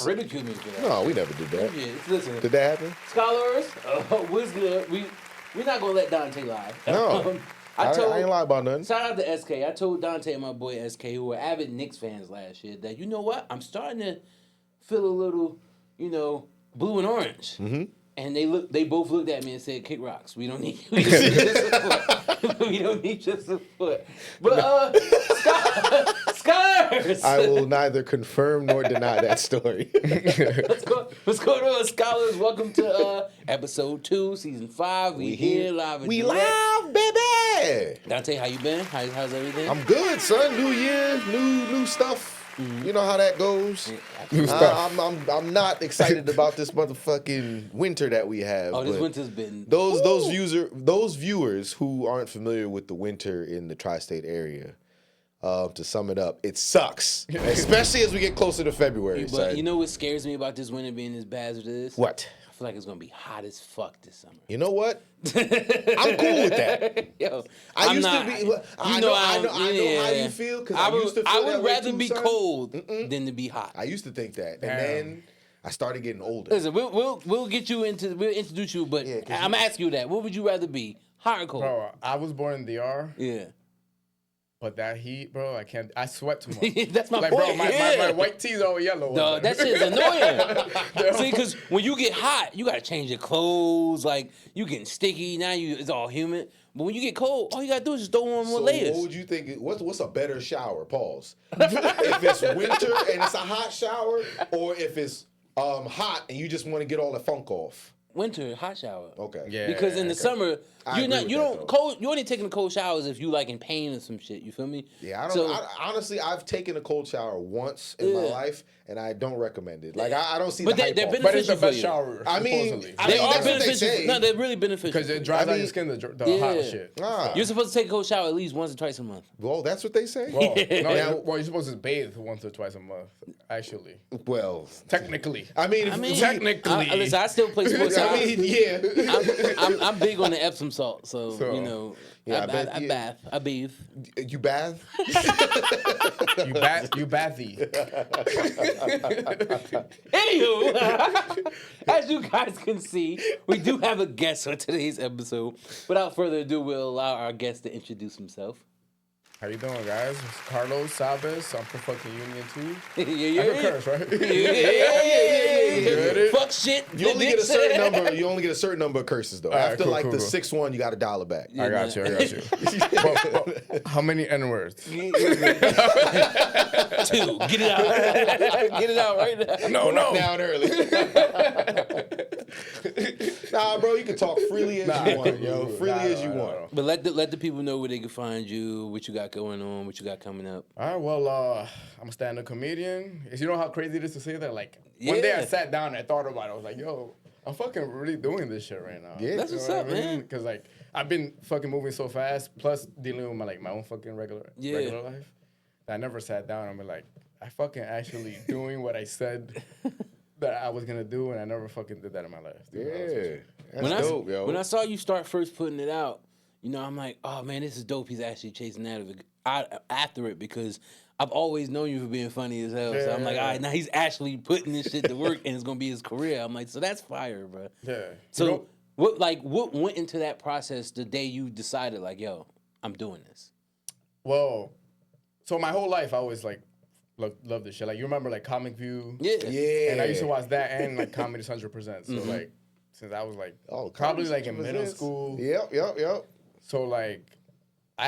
Ridicule me for that. No, we never did that. Yeah, listen. Did that happen? Scholars, what's good? We're not gonna let Dante lie. No. I ain't lie about nothing. Shout out to SK. I told Dante and my boy SK, who were avid Knicks fans last year, that you know what? I'm starting to feel a little, blue and orange. Mm-hmm. And they both looked at me and said, "Kick rocks. We don't need your support. We don't need your support." But Scholars. I will neither confirm nor deny that story. What's going on, Scholars? Welcome to episode 2, season 5. We here live. We live, baby. Dante, how you been? How's everything? I'm good, son. New year, new stuff. Mm-hmm. You know how that goes. I'm not excited about this motherfucking winter that we have. Oh, this winter's been those viewers who aren't familiar with the winter in the tri-state area. To sum it up, it sucks, especially as we get closer to February. But son. You know what scares me about this winter being as bad as it is? What? I feel like it's gonna be hot as fuck this summer. You know what? I'm cool with that. Yo, I know how you feel because I used to feel I would rather be cold than to be hot. I used to think that, and then I started getting older. Listen, we'll introduce you, but I'm gonna ask you that. What would you rather be, hot or cold? Bro, I was born in DR. Yeah. But that heat, bro, I can't. I sweat too much. That's my point. Bro, my white tees are all yellow. Duh, that shit's annoying. See, because when you get hot, you gotta change your clothes. Like you getting sticky. Now it's all humid. But when you get cold, all you gotta do is just throw on more layers. What would you think? What's a better shower? Pause. If it's winter and it's a hot shower, or if it's hot and you just want to get all the funk off. Winter, hot shower. Okay. Yeah. Because in the summer, you only taking the cold showers if you like in pain or some shit. You feel me? Yeah, honestly, I've taken a cold shower once in my life, and I don't recommend it. Like I don't see the hype. But it's the best shower. I mean, they are that's what they say. No, they're really beneficial because it dries out your skin. The hot shit. You're supposed to take a cold shower at least once or twice a month. Well, that's what they say. Well, you're supposed to bathe once or twice a month. Actually, well, technically. Technically. Listen, I still play sports. Yeah. I'm big on the Epsom salt, so I bathe. You bath? You bathy. Anywho, as you guys can see, we do have a guest for today's episode. Without further ado, we'll allow our guest to introduce himself. How you doing, guys? It's Carlos Sabes. I'm from fucking Union 2. Yeah. I can curse, right? Yeah. Fuck shit. You only get a certain number. You only get a certain number of curses, though. After cool, the 6th one, you got to dial it back. Yeah, I got you. But how many N-words? 2. Get it out. Get it out right now. No. Down early. Nah, bro, you can talk freely as you want, yo. Freely as you want. But let the people know where they can find you, what you got going on, what you got coming up. All right, well, I'm a stand-up comedian. You know how crazy it is to say that? Like, one day I sat down and I thought about it. I was like, yo, I'm fucking really doing this shit right now. Yeah. That's what's up, man. Because, like, I've been fucking moving so fast, plus dealing with, my own fucking regular life, that I never sat down and been like, I fucking actually doing what I said that I was going to do, and I never fucking did that in my life. Yeah. That's dope, yo. When I saw you start first putting it out, I'm like, oh, man, this is dope. He's actually chasing after it because I've always known you for being funny as hell. So I'm like, all right, now he's actually putting this shit to work and it's going to be his career. I'm like, so that's fire, bro. Yeah. So what went into that process the day you decided, like, yo, I'm doing this? Well, so my whole life I always, love this shit. Like, you remember, Comic View? Yeah. And I used to watch that and, Comedy 100%. So, since I was, probably, in middle school. Yep. So, I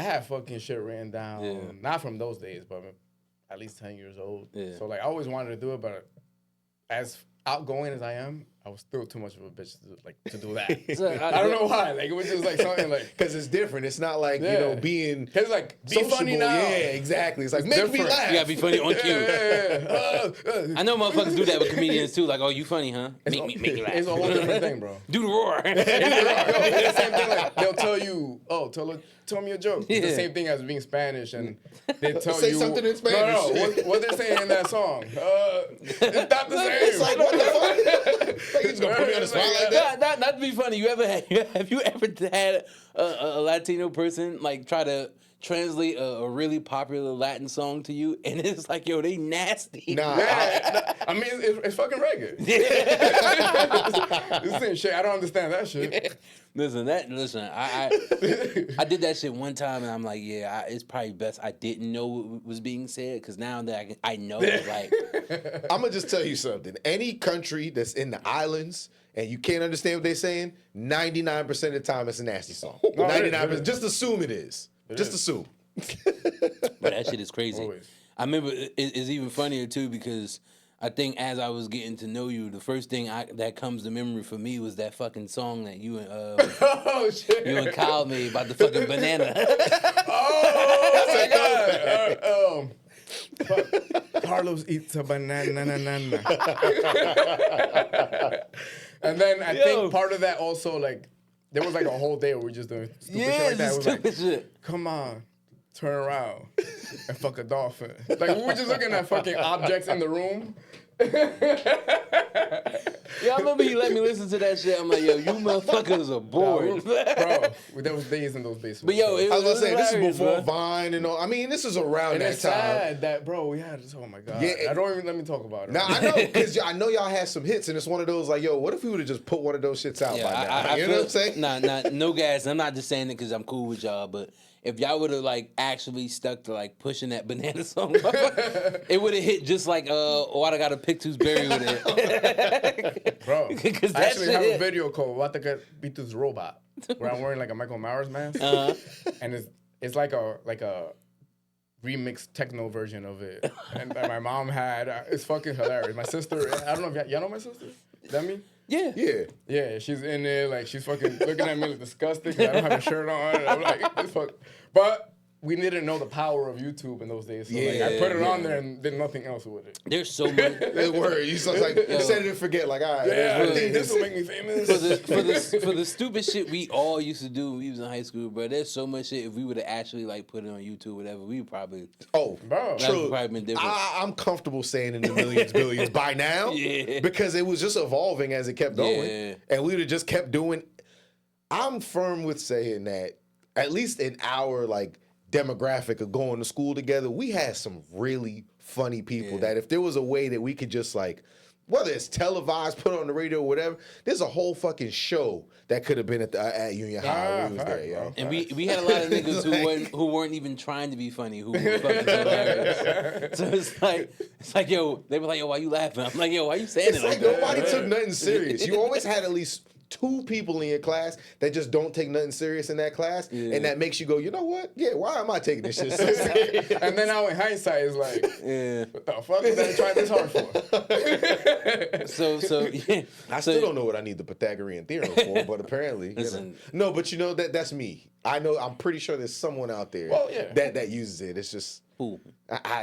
have fucking shit written down, not from those days, but at least 10 years old. Yeah. So, I always wanted to do it, but as outgoing as I am, I was still too much of a bitch to do that. So, I don't know why. It was just something because it's different. It's not being be sociable. Funny now. Yeah, exactly. It's make me laugh. You gotta be funny on cue. I know motherfuckers do that with comedians too. Like, oh, you funny, huh? Make me laugh. It's a whole different thing, bro. Do the roar. It's the same thing. They'll tell you, oh, tell me a joke. It's the same thing as being Spanish, and they tell say you something in Spanish. No, what they're saying in that song. It's not the same. It's like, what the fuck? You just gonna put me on the spot like that? Not to be funny. Have you ever had a Latino person try to translate a really popular Latin song to you, and it's like, yo, they nasty. Nah, I mean, it's fucking reggae. This ain't shit. I don't understand that shit. Listen, I did that shit one time, and I'm like, yeah, it's probably best I didn't know what was being said, because now that I know, like, I'm gonna just tell you something. Any country that's in the islands and you can't understand what they're saying, 99% of the time it's a nasty song. 99%. Just assume it is. Just assume. but that shit is crazy. Always. I remember it's even funnier too, because I think as I was getting to know you, the first thing that comes to memory for me was that fucking song that you and Oh shit! you and Kyle made about the fucking banana. Oh my god! Carlos eats a banana. And then I think part of that also, like, there was like a whole day where we were just doing stupid shit like that. It was like, shit. come on, turn around and fuck a dolphin. Like, we were just looking at fucking objects in the room. Yeah, I remember he let me listen to that shit. I'm like, yo, you motherfuckers are bored. Bro, there was days in those basements. But yo, I was gonna say, this is before bro. Vine and all. I mean, this is around and that it's time. sad that, bro, we had this. Oh my god. Yeah, I don't even let me talk about it. Now I know, because I know y'all had some hits, and it's one of those like, yo, what if we would have just put one of those shits out by now? You know what I'm saying? Nah, no gas. I'm not just saying it because I'm cool with y'all, but if y'all would have like actually stuck to like pushing that banana song, it would have hit just like What I Got a Picture's Berry with it. Bro, Because I that actually shit have a hit. video called What I Got Picture's Robot, where I'm wearing like a Michael Myers mask, and it's like a remixed techno version of it, and that my mom had. It's fucking hilarious. My sister, I don't know if y'all know my sister. Is that me? Yeah. Yeah, she's in there, like, she's fucking looking at me like disgusted because I don't have a shirt on. And I'm like, this fuck. But we didn't know the power of YouTube in those days. So, like, I put it on there and did nothing else with it. There's so much. It worked. You just like set it and forget. Like, all right, Yeah, I think this will make me famous. For the stupid shit we all used to do when we was in high school, bro. There's so much shit. If we would have actually like put it on YouTube, whatever, we probably Bro, true. probably been different. I'm comfortable saying in the millions, billions by now, because it was just evolving as it kept going, and we would have just kept doing. I'm firm with saying that at least in our like demographic of going to school together, we had some really funny people that if there was a way that we could just like, whether it's televised, put on the radio, or whatever, there's a whole fucking show that could have been at Union High when we was there, yo. And we had a lot of niggas who weren't even trying to be funny, who were fucking hilarious. So it's like, yo, they were like, yo, why you laughing? I'm like, yo, why you saying It's it like that? nobody took nothing serious. You always had at least 2 people in your class that just don't take nothing serious in that class, and that makes you go, you know what? Yeah, why am I taking this shit so serious? and then now in hindsight, it's like, what the fuck was I trying this hard for? I still don't know what I need the Pythagorean theorem for, but apparently, Listen. no. But you know that's me. I know. I'm pretty sure there's someone out there that uses it. It's just. Who?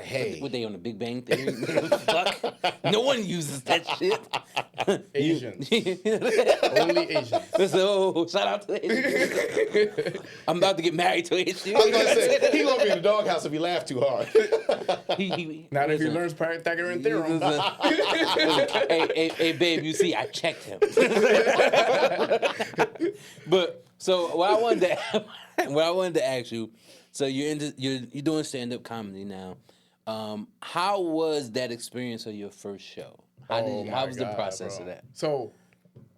Hey. What they on the Big Bang Theory? Fuck. No one uses that shit. Asians. Only Asians. So, shout out to the Asians. I'm about to get married to an Asian. I was gonna say he gonna be in the doghouse if he laughed too hard. Not if he learns Pythagorean theorem. Hey, babe, you see, I checked him. But so what I wanted to ask you. So you're doing stand-up comedy now. How was that experience of your first show? How was the process of that? So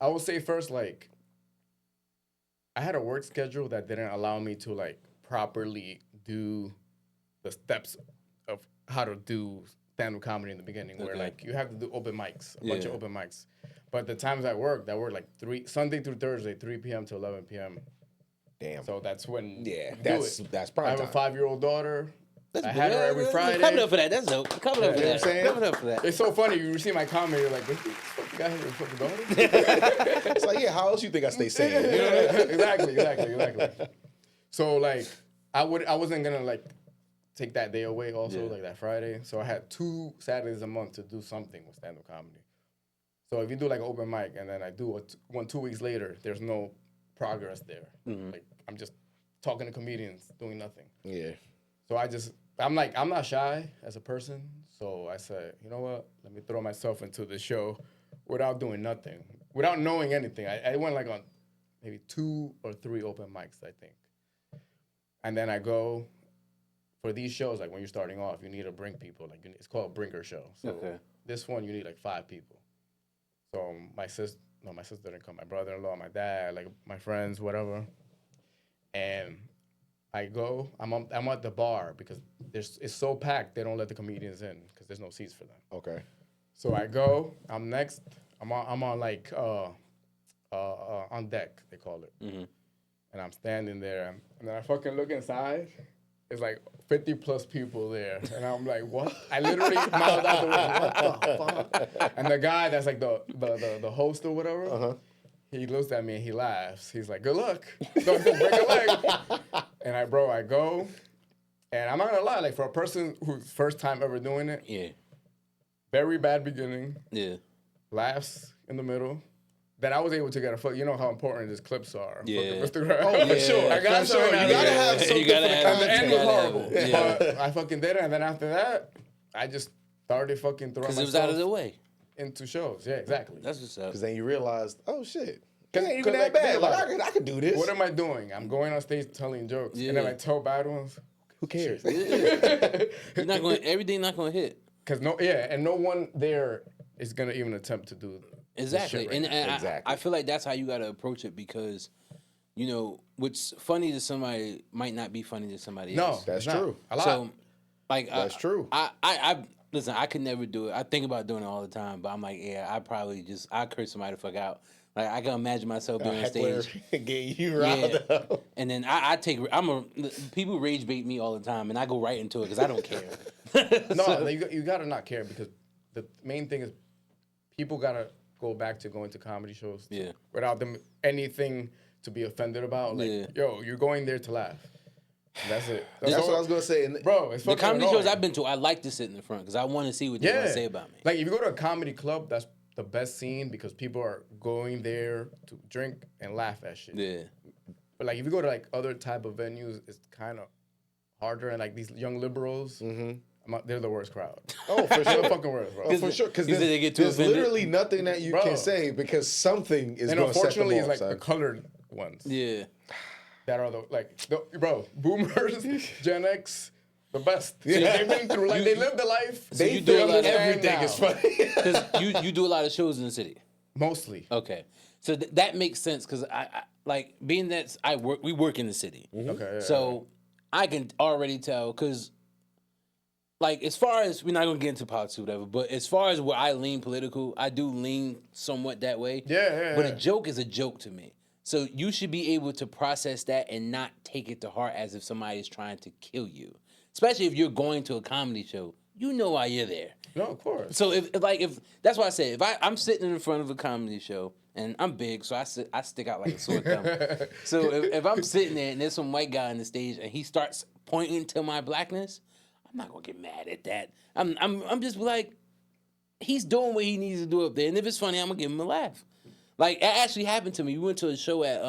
I will say first, like, I had a work schedule that didn't allow me to like properly do the steps of how to do stand-up comedy in the beginning, where like you have to do open mics, a bunch of open mics. But the times I worked like Sunday through Thursday, 3 p.m. to 11 p.m. Damn. So that's when that's prime I have time. a 5-year-old daughter. That's I had her every Friday. Coming up for that. That's dope. Coming up for that. Coming up for that. It's so funny. You see my comment, you're like, "What the fuck you got here with fucking daughter?" It's like, yeah, how else you think I stay sane? You know? Exactly. So like, I wasn't gonna like take that day away. Also, like that Friday. So I had 2 Saturdays a month to do something with stand-up comedy. So if you do like an open mic and then I do one 2 weeks later, there's no progress there. Like I'm just talking to comedians, doing nothing. Yeah. So I'm not shy as a person. So I said, you know what? Let me throw myself into the show without doing nothing, without knowing anything. I went like on maybe 2 or 3 open mics, I think. And then I go for these shows, like when you're starting off, you need to bring people. Like it's called a bringer show. So this one, you need like 5 people. So my sister didn't come. My brother-in-law, my dad, like my friends, whatever. And I go. I'm at the bar because it's so packed. They don't let the comedians in because there's no seats for them. Okay. So I go. I'm next. I'm on like on deck, they call it. Mm-hmm. And I'm standing there, and then I fucking look inside. It's like 50 plus people there, and I'm like, what? I literally mouthed out the window, what the fuck? And the guy that's like the host or whatever, he looks at me and he laughs. He's like, good luck. Don't break a leg. And I go, and I'm not gonna lie, like for a person who's first time ever doing it, very bad beginning, laughs in the middle. Then I was able to get a fuck. You know how important these clips are. Yeah. Instagram. Oh, for sure. I got for sure. You gotta have something for the And the end was horrible. Yeah. But I fucking did it, and then after that, I just started fucking throwing myself Because it was out of the way. into shows. Yeah, exactly. That's what's up. Because then you realized, oh shit, it ain't even 'cause, that like, bad. think Like about I could do this. What am I doing? I'm going on stage telling jokes, and then I tell bad ones. Who cares? You're not going. Everything not going to hit. Cause no one there is gonna even attempt to do. Exactly, right and Exactly. I feel like that's how you got to approach it because, you know, what's funny to somebody might not be funny to somebody else. That's it's not. true. A lot. So, like, That's true. I listen. I could never do it. I think about doing it all the time, but I'm like, I curse somebody the fuck out. Like I can imagine myself being on stage, getting you riled up. and then people rage bait me all the time, and I go right into it because I don't care. No, you gotta not care because the main thing is people gotta go back to going to comedy shows without them anything to be offended about. Like, yo, you're going there to laugh. That's it. That's what I was gonna say. Bro, it's the fucking comedy annoying. shows I've been to, I like to sit in the front because I want to see what they're gonna say about me. Like if you go to a comedy club, that's the best scene because people are going there to drink and laugh at shit. Yeah. But like if you go to like other type of venues, it's kind of harder. And like these young liberals, they're the worst crowd. Oh, for They're sure. the fucking worst, bro. Oh, for sure. Because there's literally nothing that you can say because something is going to set them off. And unfortunately, it's like the colored ones. Yeah. That are bro, boomers, Gen X, the best. Yeah. They've been through, like, they lived the life. So they you do a lot of everything is funny. Because you do a lot of shows in the city. Mostly. Okay. So that makes sense because I like being that we work in the city. Okay. Yeah, so I can already tell because like as far as we're not gonna get into politics or whatever, but as far as where I lean political, I do lean somewhat that way. Yeah. But a joke is a joke to me. So you should be able to process that and not take it to heart as if somebody is trying to kill you. Especially if you're going to a comedy show, you know why you're there. No, of course. So if that's why I say if I'm sitting in front of a comedy show and I'm big, so I stick out like a sore thumb. So if I'm sitting there and there's some white guy on the stage and he starts pointing to my blackness, I'm not gonna get mad at that. I'm just like, he's doing what he needs to do up there, and if it's funny, I'm gonna give him a laugh. Like it actually happened to me. We went to a show at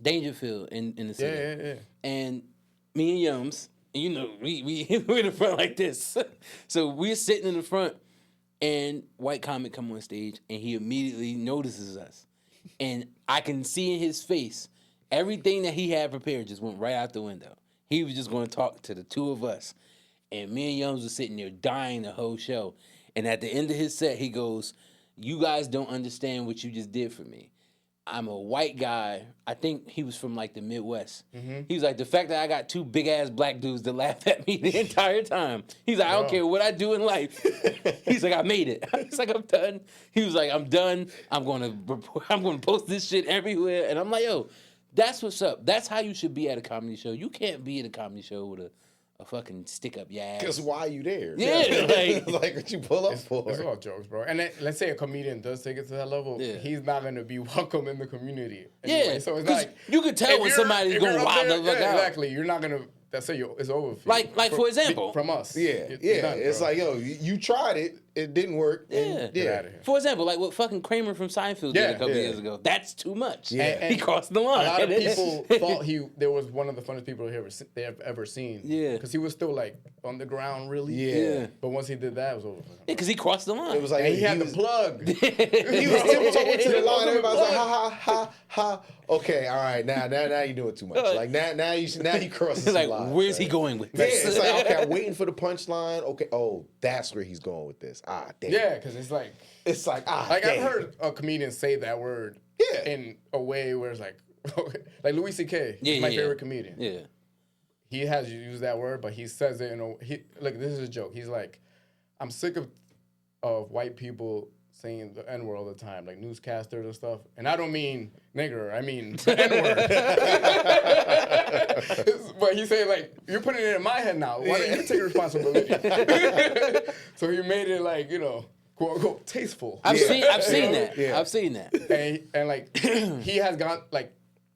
Dangerfield in the city. Yeah. And me and Yums, and you know, we're in the front like this. So we're sitting in the front, and white comic come on stage, and he immediately notices us. And I can see in his face, everything that he had prepared just went right out the window. He was just going to talk to the two of us. And me and Yums were sitting there dying the whole show. And at the end of his set, he goes, "You guys don't understand what you just did for me. I'm a white guy." I think he was from like the Midwest. He was like, the fact that I got two big ass black dudes that laugh at me the entire time. He's like, I don't care what I do in life. He's like, I made it. He's like, I'm done. He was like, I'm done. I'm gonna post this shit everywhere. And I'm like, yo, that's what's up. That's how you should be at a comedy show. You can't be at a comedy show with a fucking stick up your ass. Because why are you there? Yeah, like what you pull up for. It's all jokes, bro. And then, let's say a comedian does take it to that level, he's not gonna be welcome in the community. Anyway. Yeah, so it's like you can tell when somebody's going wild the fuck out. Exactly, you're not gonna. That's it. It's over. For like for example, from us. Yeah. You're done, it's bro. like, yo, you tried it. it didn't work. Yeah. Get out of here. For example, like what fucking Kramer from Seinfeld did a couple years ago. That's too much. Yeah. And he crossed the line. A lot of people thought there was one of the funniest people they have ever seen. Yeah. Because he was still like on the ground, really. Yeah. But once he did that, it was over. Yeah, because he crossed the line. It was like And he had was, the plug. He was tiptoeing to the line. Everybody's like, ha, ha, ha, ha. Okay, all right, now you're doing too much. Like now you crossing some like, lines. where's he going with Yeah, this? it's like, okay, I'm waiting for the punchline. Okay, oh, that's where he's going with this. Ah, damn. Yeah, because it's like Like I've damn. heard a comedian say that word in a way where it's like Louis C.K. is my favorite comedian. Yeah. He has used that word, but he says it like this is a joke. He's like, I'm sick of white people saying the N-word all the time, like newscasters and stuff. And I don't mean nigger, I mean the N-word. But he said, like, you're putting it in my head now. Why don't you take responsibility? So he made it like, quote unquote tasteful. I've seen that. Yeah. I've seen that. And like he has gone like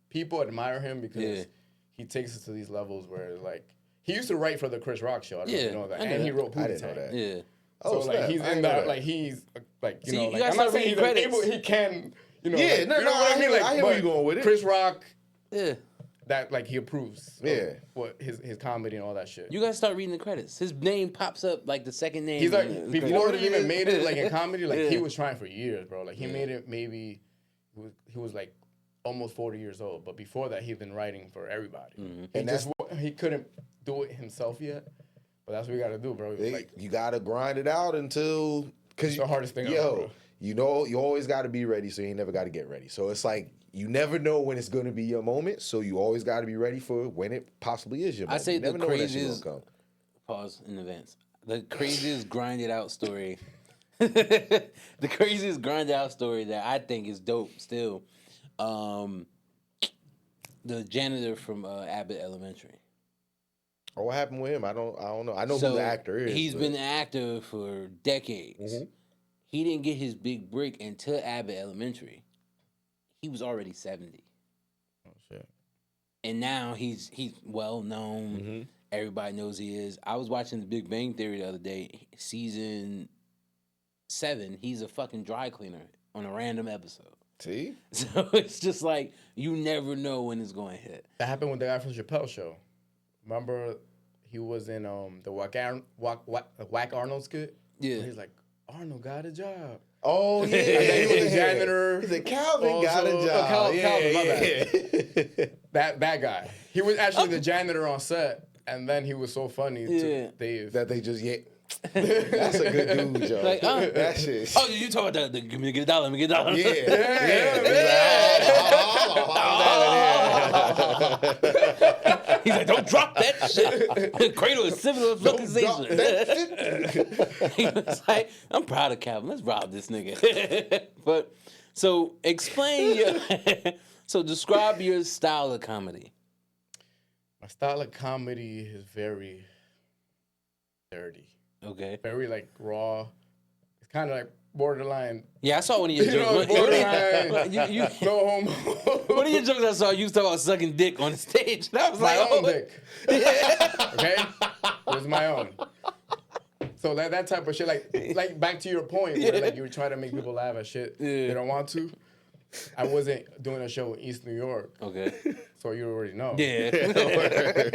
people admire him because he takes us to these levels where like he used to write for the Chris Rock show. I don't know if you know that. And he wrote I Pootie didn't know Tang. that. Yeah. So Oh, like snap. he's I in didn't know that, that. like he's like See, you like, gotta I'm not start saying he's reading able, credits. he can Yeah, like, no, you know no, what I mean? Like, I hear where but you're going with it. Chris Rock, Yeah. that like he approves. of Yeah. what his comedy and all that shit. You gotta start reading the credits. His name pops up like the second name. He's like in the before credits. what he it even is? made it like in comedy, like he Yeah. was trying for years, bro. Like he made it maybe he was like almost 40 years old, but before that he'd been writing for everybody. And He couldn't do it himself yet. But that's what we gotta do, bro. Like you gotta grind it out until it's the hardest thing ever, bro. you always gotta be ready, so you ain't never gotta get ready. So it's like you never know when it's gonna be your moment, so you always gotta be ready for when it possibly is your moment. I say you the never know when that shit's craziest gonna come. pause in advance. The craziest grinded out story. The craziest grinded out story that I think is dope still. The janitor from Abbott Elementary. Or what happened with him? I don't know. I know who the actor is. He's but- been an actor for decades. Mhm. He didn't get his big break until Abbott Elementary. He was already 70. Oh shit. And now he's well known. Mm-hmm. Everybody knows he is. I was watching The Big Bang Theory the other day. Season 7, he's a fucking dry cleaner on a random episode. See? So it's just like you never know when it's going to hit. That happened with the guy from Chappelle show. Remember he was in the Whack Arnold skit? Yeah. He's like, Arnold got a job. Oh yeah, And then he was a yeah. janitor. He said Calvin got a Also- job. Calvin, my yeah. That guy. He was actually the janitor on set, and then he was so funny Yeah. to Dave. That they just That's a good dude, Joe. Like, that shit. Oh, you talking about the give me a dollar, let me get a dollar. Yeah. He's like, don't drop that shit. Cradle is civil flocalization. He was like, I'm proud of Calvin. Let's rob this nigga. But so explain so describe your style of comedy. My style of comedy is very dirty. Okay. Very like raw. It's kind of like borderline. Yeah, I saw one of your You know, jokes. borderline. No homo. One of your jokes I saw, you was talking about sucking dick on the stage. And I was My like, own oh. dick. Okay? It was my own. So that type of shit, like back to your point, where like you were trying to make people laugh at shit they don't want to. I wasn't doing a show in East New York, Okay. so you already know. Yeah.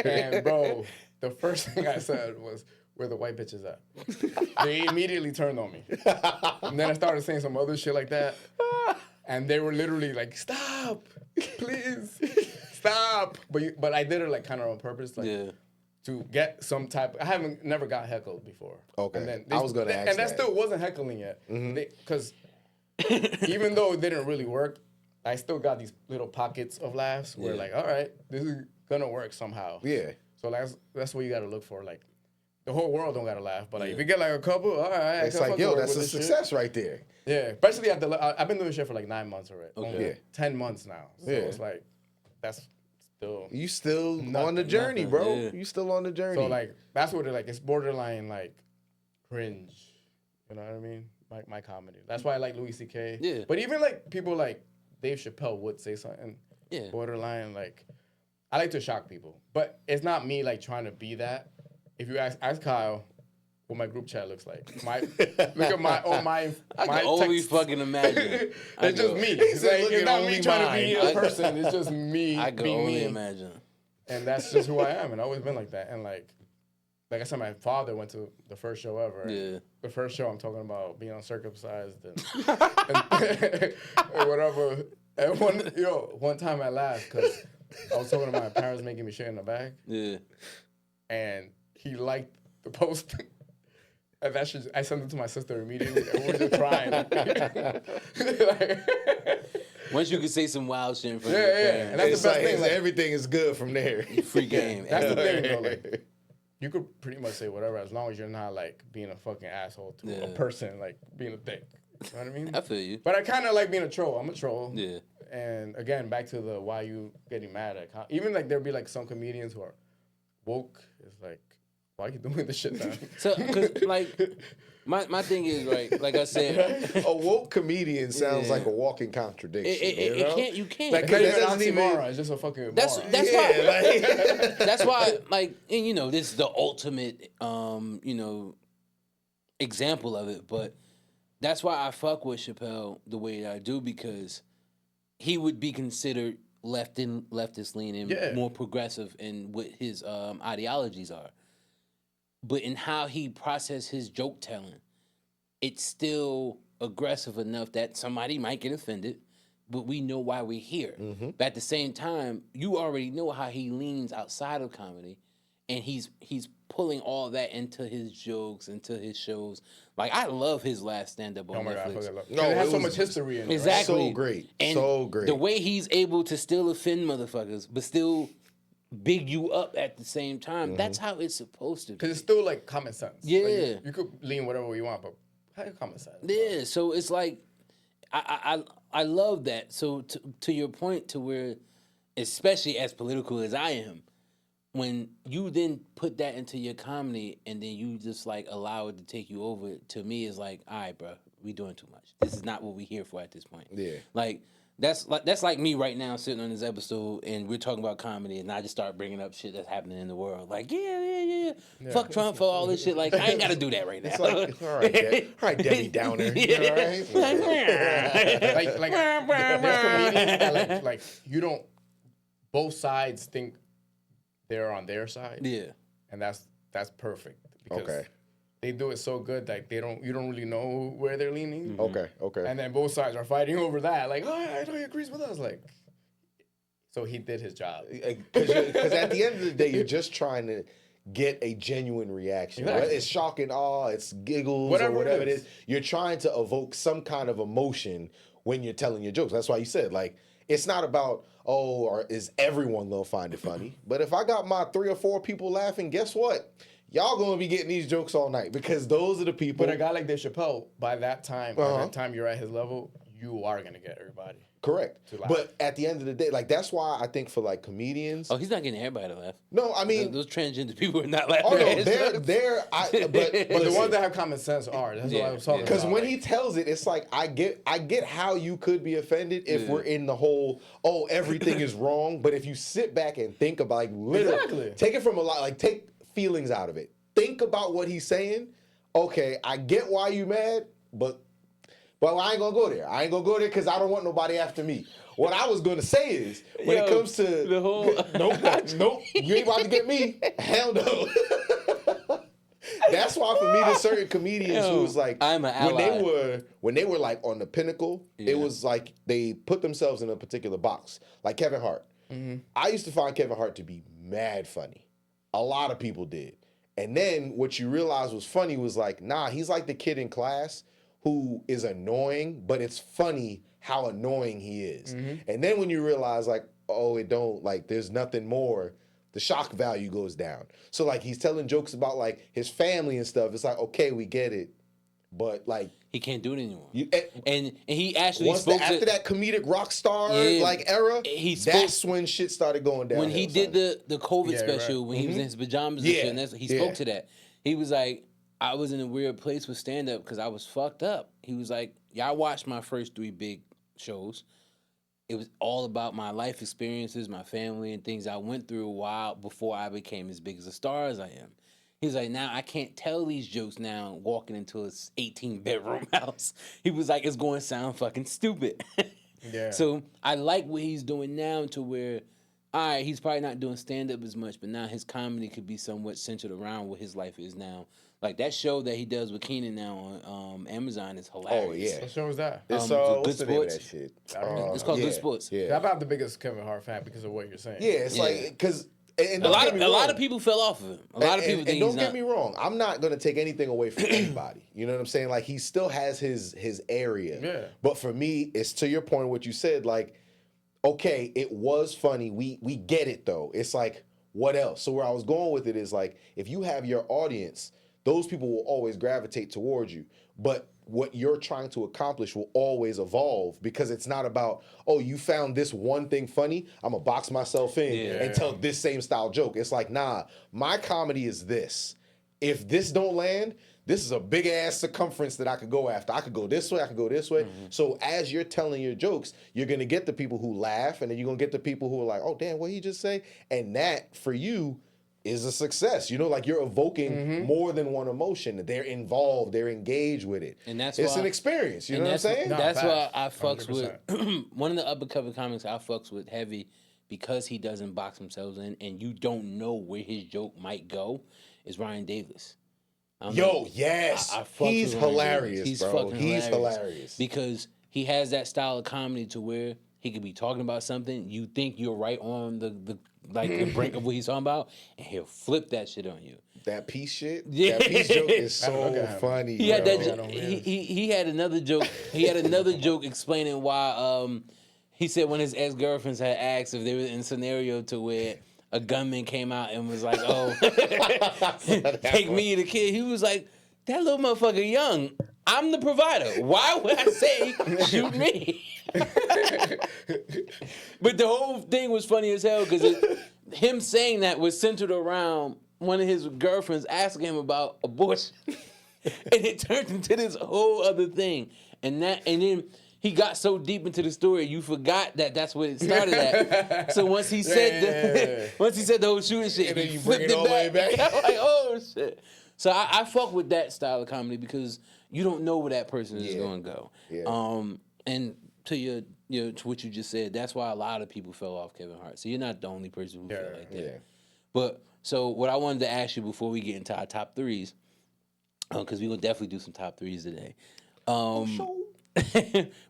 And bro, the first thing I said was, "Where the white bitches at?" They immediately turned on me, and then I started saying some other shit like that, and they were literally like, "Stop, please, stop." But I did it like kind of on purpose, like. Yeah. To get some type, I never got heckled before. Okay. And then I was gonna ask and that that. still wasn't heckling yet, because even though it didn't really work, I still got these little pockets of laughs where Yeah. like, all right, this is gonna work somehow. Yeah. So that's what you gotta look for. Like, the whole world don't gotta laugh, but like if you get like a couple, all right. It's like, yo, that's a success right there. Yeah, especially I've been doing shit for like 9 months already. Okay. Only Yeah. 10 months now. So Yeah. it's like that's still. You still on the Nothing, journey, nothing, bro. yeah. You still on the journey. So like that's what it like. It's borderline like cringe. You know what I mean? Like my comedy. That's why I like Louis C.K. Yeah. But even like people like Dave Chappelle would say something Yeah. borderline like. I like to shock people, but it's not me like trying to be that. If you ask Kyle, what my group chat looks like. Look at my I can only fucking imagine. It's just me. It's like, it's not me trying to be a person. It's just me. I can only imagine. And that's just who I am, and I've always been like that. And like I said, my father went to the first show ever. Yeah. The first show, I'm talking about being uncircumcised and whatever. And one time I laughed because I was talking to my parents making me shit in the back. Yeah. And he liked the post. And I sent it to my sister immediately. And we were just crying. Once you can say some wild shit in front of your parents. And that's the best thing. Like, everything is good from there. Free game. That's the thing, though. Like, you could pretty much say whatever as long as you're not, like, being a fucking asshole to a person, like, being a dick. You know what I mean? I feel you. But I kind of like being a troll. I'm a troll. Yeah. And, again, back to the why you getting mad at. Even, like, there'll be, like, some comedians who are woke. It's like, why are you doing this shit now? So, because, like, my thing is, right, like I said. A woke comedian sounds like a walking contradiction. You can't. Like, that doesn't even... It's just a fucking That's why. Like, that's why, like, and, you know, this is the ultimate, you know, example of it. But that's why I fuck with Chappelle the way that I do, because he would be considered leftist leaning, more progressive in what his ideologies are. But in how he processed his joke telling, it's still aggressive enough that somebody might get offended, but we know why we're here. Mm-hmm. But at the same time, you already know how he leans outside of comedy, and he's pulling all that into his jokes, into his shows. Like, I love his last stand-up on Netflix. No, it has so much history in it. Exactly. So great. And so great. The way he's able to still offend motherfuckers, but still big you up at the same time. That's how it's supposed to be. Because it's still like common sense. Yeah. Like, you could lean whatever you want, but how common sense? Yeah, so it's like, I love that. So to your point, to where, especially as political as I am, when you then put that into your comedy and then you just like allow it to take you over, to me is like, all right, bro, we doing too much. This is not what we here for at this point. Yeah. Like, that's like me right now sitting on this episode and we're talking about comedy and I just start bringing up shit that's happening in the world. Like, yeah. Fuck Trump for all this shit. Like, I ain't got to do that right now. It's like, all right, Debbie Downer. Yeah. You all right? like there's comedians that like you don't, both sides think they're on their side. Yeah. And that's perfect. Because they do it so good that you don't really know where they're leaning. Mm-hmm. Okay. And then both sides are fighting over that. Like, I know he agrees with us. Like, so he did his job. Because at the end of the day, you're just trying to get a genuine reaction. Exactly. Whether it's shock and awe, it's giggles, whatever it is. You're trying to evoke some kind of emotion when you're telling your jokes. That's why you said, like, it's not about, or is everyone gonna find it funny? But if I got my 3 or 4 people laughing, guess what? Y'all gonna be getting these jokes all night because those are the people. But a guy like Dave Chappelle, by that time you're at his level, you are gonna get everybody. Correct. But at the end of the day, like, that's why I think for like comedians. Oh, he's not getting everybody to laugh. No, I mean those transgender people are not laughing. Oh no, they're but the ones that have common sense are. That's what I was talking about. Because when he tells it, it's like I get how you could be offended if we're in the whole everything is wrong. But if you sit back and think about, like, literally take it from a lot, like, take feelings out of it. Think about what he's saying. Okay, I get why you mad, but I ain't gonna go there. I ain't gonna go there because I don't want nobody after me. What I was gonna say is, when it comes to the whole nope, you ain't about to get me. Hell no. That's why for me, there's certain comedians who was like, I'm an ally. when they were like on the pinnacle, it was like they put themselves in a particular box. Like Kevin Hart. Mm-hmm. I used to find Kevin Hart to be mad funny. A lot of people did. And then what you realize was funny was like, nah, he's like the kid in class who is annoying, but it's funny how annoying he is. Mm-hmm. And then when you realize, like, there's nothing more, the shock value goes down. So, like, he's telling jokes about, like, his family and stuff. It's like, okay, we get it. But, like, he can't do it anymore. And he actually after that comedic rock star era, that's when shit started going down. When he did the COVID special, when he was in his pajamas and shit, and he spoke to that. He was like, I was in a weird place with stand-up because I was fucked up. He was like, y'all watched my first 3 big shows. It was all about my life experiences, my family, and things I went through a while before I became as big as a star as I am. He's like, now I can't tell these jokes now walking into a 18-bedroom house. He was like, it's going to sound fucking stupid. Yeah. So I like what he's doing now to where, all right, he's probably not doing stand-up as much, but now his comedy could be somewhat centered around what his life is now. Like that show that he does with Keenan now on Amazon is hilarious. Oh, yeah. What show is that? It's Good what's the name of that Sports. shit? It's called Good Sports. Yeah. I'm not the biggest Kevin Hart fan because of what you're saying. Yeah, it's like, because... A lot of people fell off of him. A lot of people think don't get me wrong, I'm not gonna take anything away from anybody. You know what I'm saying? Like he still has his area. Yeah. But for me, it's to your point what you said, like, okay, it was funny. We get it though. It's like, what else? So where I was going with it is like, if you have your audience, those people will always gravitate towards you. But what you're trying to accomplish will always evolve because it's not about, oh, you found this one thing funny, I'm gonna box myself in and tell this same style joke. It's like, nah, my comedy is this. If this don't land, this is a big ass circumference that I could go after. I could go this way, I could go this way. Mm-hmm. So as you're telling your jokes, you're gonna get the people who laugh, and then you're gonna get the people who are like, oh damn, what he just say? And that for you is a success. You know, like you're evoking more than one emotion. They're involved, they're engaged with it. And that's it's why, an experience. You know what I'm saying? That's why I 100%. fucks with one of the uppercover comics I fucks with heavy because he doesn't box himself in and you don't know where his joke might go is Ryan Davis. Yo, yes. He's hilarious, He's bro. fucking He's hilarious. Because he has that style of comedy to where he could be talking about something, you think you're right on the brink of what he's talking about, and he'll flip that shit on you. That peace shit, Yeah. that peace joke is so funny. He had bro. that. He had another joke. He had another joke explaining why. He said when his ex-girlfriends had asked if they were in a scenario to where a gunman came out and was like, "Oh, take me the kid." He was like, "That little motherfucker young. I'm the provider. Why would I say shoot me?" But the whole thing was funny as hell because him saying that was centered around one of his girlfriends asking him about abortion, and it turned into this whole other thing. And then he got so deep into the story, you forgot that that's what it started at. So once he said once he said the whole shooting shit, and then he you bring flipped it all the way back. I'm like, oh shit. So I fuck with that style of comedy because you don't know where that person is going to go. Yeah. And to to what you just said, that's why a lot of people fell off Kevin Hart. So you're not the only person who felt like that. Yeah. But so what I wanted to ask you before we get into our top threes, because we're gonna definitely do some top threes today.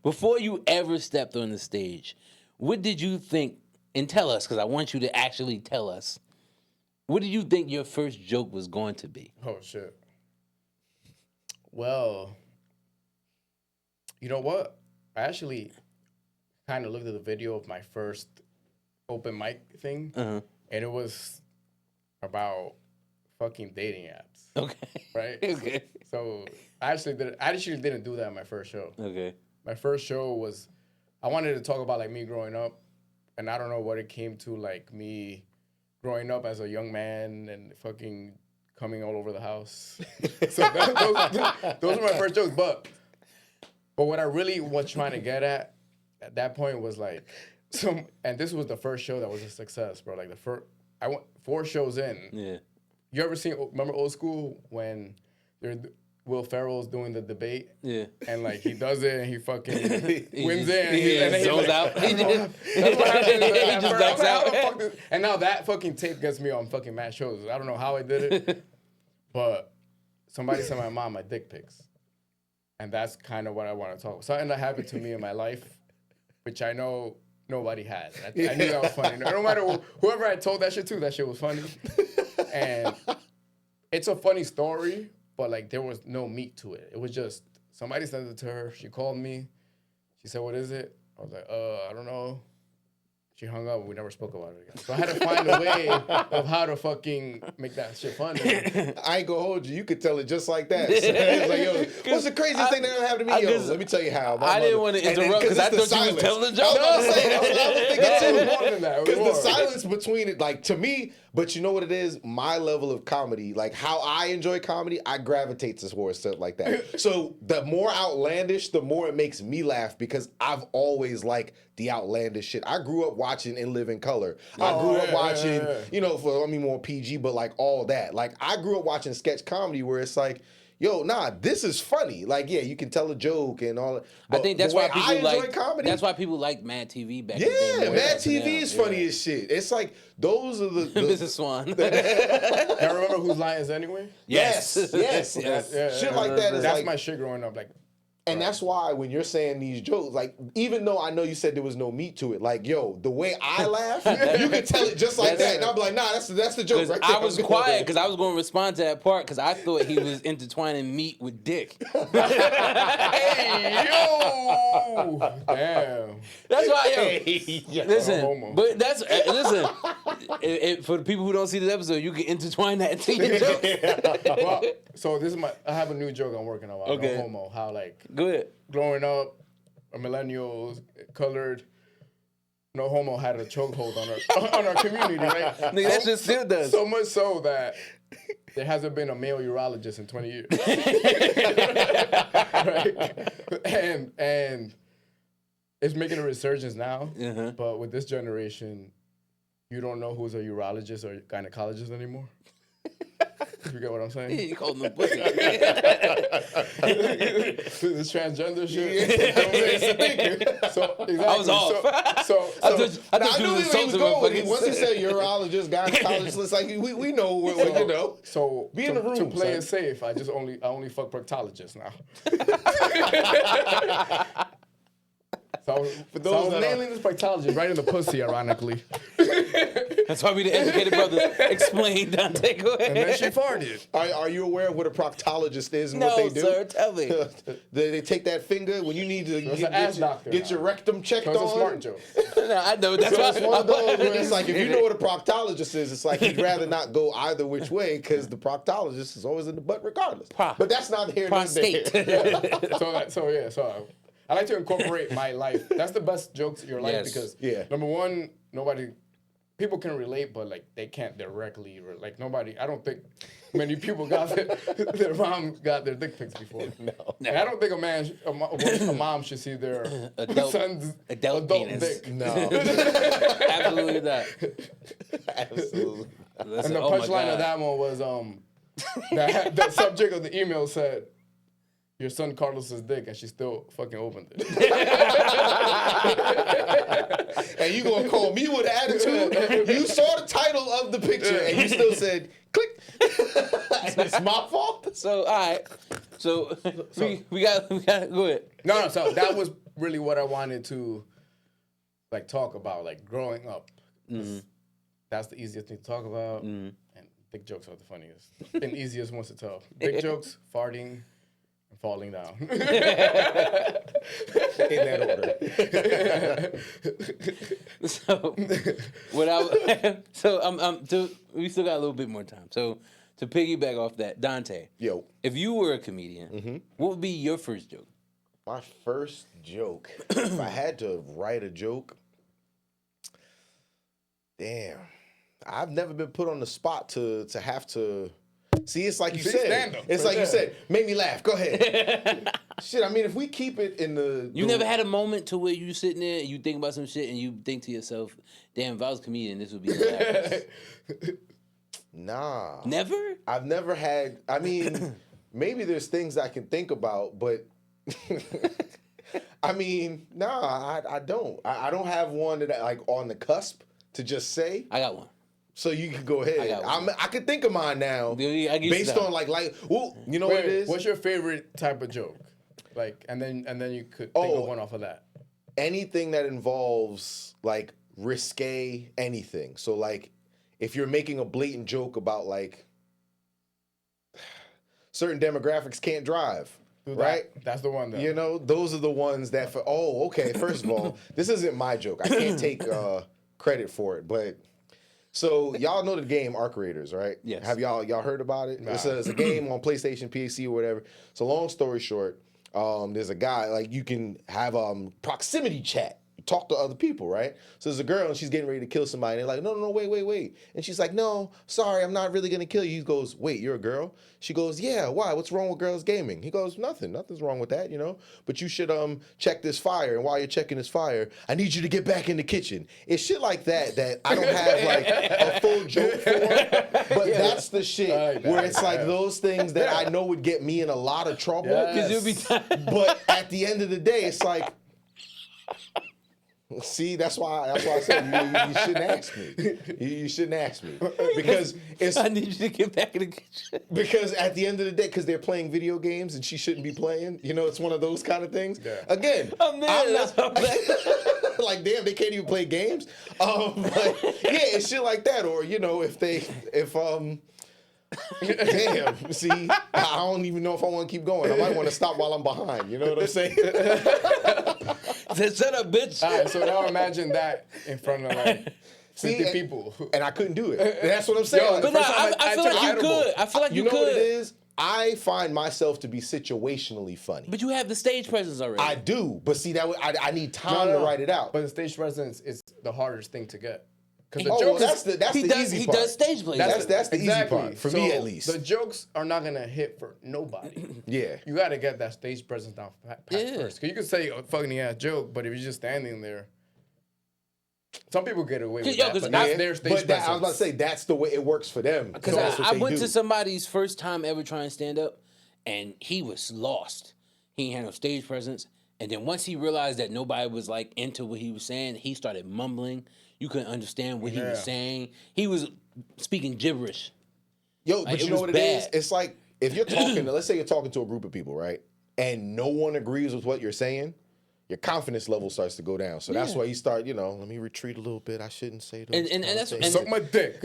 Before you ever stepped on the stage, what did you think? And tell us, because I want you to actually tell us. What did you think your first joke was going to be? Oh shit. Well, you know what? I actually kind of looked at the video of my first open mic thing, and it was about fucking dating apps. Okay. Right? Okay. So I actually didn't do that in my first show. Okay. My first show was, I wanted to talk about like me growing up, and I don't know what it came to, like me growing up as a young man and fucking coming all over the house. So those were my first jokes. But what I really was trying to get at that point was like, and this was the first show that was a success, bro. Like I went 4 shows in. Yeah. You ever remember Old School when Will Ferrell's doing the debate? Yeah. And like he does it and he fucking wins it. And then he zones out. That's what happened. He just ducks out. And now that fucking tape gets me on fucking mad shows. I don't know how I did it, but somebody sent my mom my dick pics. And that's kind of what I want to talk about. Something that happened to me in my life, which I know nobody has. I knew that was funny. No matter whoever I told that shit to, that shit was funny. And it's a funny story, but like there was no meat to it. It was just somebody sent it to her. She called me. She said, "What is it?" I was like, I don't know. She hung up and we never spoke about it again. So I had to find a way of how to fucking make that shit funny. I ain't gonna hold you. You could tell it just like that. So it's like, yo, what's the craziest thing that ever happened to me? Yo, let me tell you how. I didn't want to interrupt because I thought you was telling the joke. I was thinking too. More than that. Because the silence between it, like to me, But you know what it is? My level of comedy, like how I enjoy comedy, I gravitate towards stuff like that. So the more outlandish, the more it makes me laugh because I've always liked the outlandish shit. I grew up watching In Living Color. I grew up watching, you know, more PG, but like all that. Like I grew up watching sketch comedy where it's like, yo, nah, this is funny. Like, yeah, you can tell a joke and all that. I think that's why people like comedy. That's why people like Mad TV back in the day. Yeah, Mad TV is funny as shit. It's like those are the Mrs. Swan. I remember Whose Line Is Anyway? Yes. Shit like that is that's like my shit growing up. Like. And that's why when you're saying these jokes, like, even though I know you said there was no meat to it, like, yo, the way I laugh, you can tell it just like that. And I'll be like, nah, that's the joke right there. I was quiet because I was going to respond to that part because I thought he was intertwining meat with dick. Hey, yo! Damn. That's why, listen, but that's, listen, for the people who don't see this episode, you can intertwine that into your joke. Well, so I have a new joke I'm working on. Okay. No homo. How, like, good. Growing up, a millennials, colored, no homo had a chokehold on our community, right? Nigga, that shit still does. So much so that there hasn't been a male urologist in 20 years. Right? And it's making a resurgence now, but with this generation, you don't know who's a urologist or gynecologist anymore. You get what I'm saying? Yeah, you called them pussy. This transgender shit. So exactly. I was off. I thought you was insulting me. Once he said urologist, gynecologist, it's like we know what you know. So be in the room. To play it safe, I only fuck proctologists now. So I was nailing this proctologist right in the pussy, ironically. That's why we the educated brothers explain Dante. Go ahead. And then she farted. Are you aware of what a proctologist is and what they do? No, sir, tell me. They take that finger when you need to get your rectum checked on. That's a smart joke. No, I know. That's why it's one of those where it's like, if you know what a proctologist is, it's like he'd rather not go either which way because the proctologist is always in the butt regardless. But that's not here nor there. So I like to incorporate my life. That's the best jokes in your life because number one, people can relate, but like they can't directly like nobody. I don't think many people got their mom got their dick pics before. No. And I don't think a mom should see their son's adult penis. dick. No, absolutely not. Absolutely. And the punchline of that one was the subject of the email said, your son Carlos's dick, and she still fucking opened it. And you gonna call me with attitude? You saw the title of the picture, and you still said, click. And it's my fault? So, all right. So we got go ahead. No, so that was really what I wanted to, like, talk about, like, growing up. Mm-hmm. That's the easiest thing to talk about, and dick jokes are the funniest and easiest ones to tell. Dick jokes, farting, falling down. In that order. We still got a little bit more time. So to piggyback off that, Dante. Yo. If you were a comedian, what would be your first joke? My first joke. If I had to write a joke, damn. I've never been put on the spot to have to. See, it's like you said. It's like you said. Make me laugh. Go ahead. Shit, I mean, if we keep it in the... You never had a moment to where you sitting there and you think about some shit and you think to yourself, damn, if I was a comedian, this would be hilarious. Nah. Never? I've never had... I mean, maybe there's things I can think about, but... I mean, nah, I don't. I don't have one that like on the cusp to just say. I got one. So you can go ahead. I can think of mine now, based on like, well, you know what it is. What's your favorite type of joke? Like, and then you could think of one off of that. Anything that involves like risque anything. So like, if you're making a blatant joke about like certain demographics can't drive. Right? That's the one. You know, those are the ones that first of all, this isn't my joke. I can't take credit for it, but so y'all know the game Arc Raiders, right? Yes. Have y'all heard about it? Nah. It's a game on PlayStation, PC, or whatever. So long story short, there's a guy, like you can have proximity chat. talk to other people, right? So there's a girl and she's getting ready to kill somebody. And they're like, no, wait. And she's like, no, sorry, I'm not really gonna kill you. He goes, wait, you're a girl? She goes, yeah, why? What's wrong with girls gaming? He goes, nothing's wrong with that, But you should check this fire. And while you're checking this fire, I need you to get back in the kitchen. It's shit like that I don't have like a full joke for. But that's the shit where it's like those things that I know would get me in a lot of trouble. Because you'll be But at the end of the day, it's like, see, that's why I said you shouldn't ask me. You shouldn't ask me because it's. I need you to get back in the kitchen. Because at the end of the day, because they're playing video games and she shouldn't be playing. It's one of those kind of things. Yeah. Again, I'm not like, damn, they can't even play games. But yeah, it's shit like that. Or damn, see, I don't even know if I want to keep going. I might want to stop while I'm behind. You know what I'm saying? Shut up, bitch. All right, so now imagine that in front of like 50 people. And I couldn't do it. That's what I'm saying. But I feel like you could. I feel like you could. You know what it is? I find myself to be situationally funny. But you have the stage presence already. I do. But see, I need time to write it out. But the stage presence is the hardest thing to get. That's the easy part. He does stage plays. That's the easy part, for me at least. The jokes are not going to hit for nobody. Yeah. You got to get that stage presence down first. Because you can say a fucking ass joke, but if you're just standing there, some people get away with that, but that's their stage presence. I was about to say, that's the way it works for them. Because I went to somebody's first time ever trying to stand up, and he was lost. He ain't had no stage presence. And then once he realized that nobody was like into what he was saying, he started mumbling. You couldn't understand what he was saying. He was speaking gibberish. Yo, but you know what it is? It's like if you're talking, let's say you're talking to a group of people, right? And no one agrees with what you're saying, your confidence level starts to go down. So that's why you start, let me retreat a little bit. I shouldn't say those. And that's suck my dick.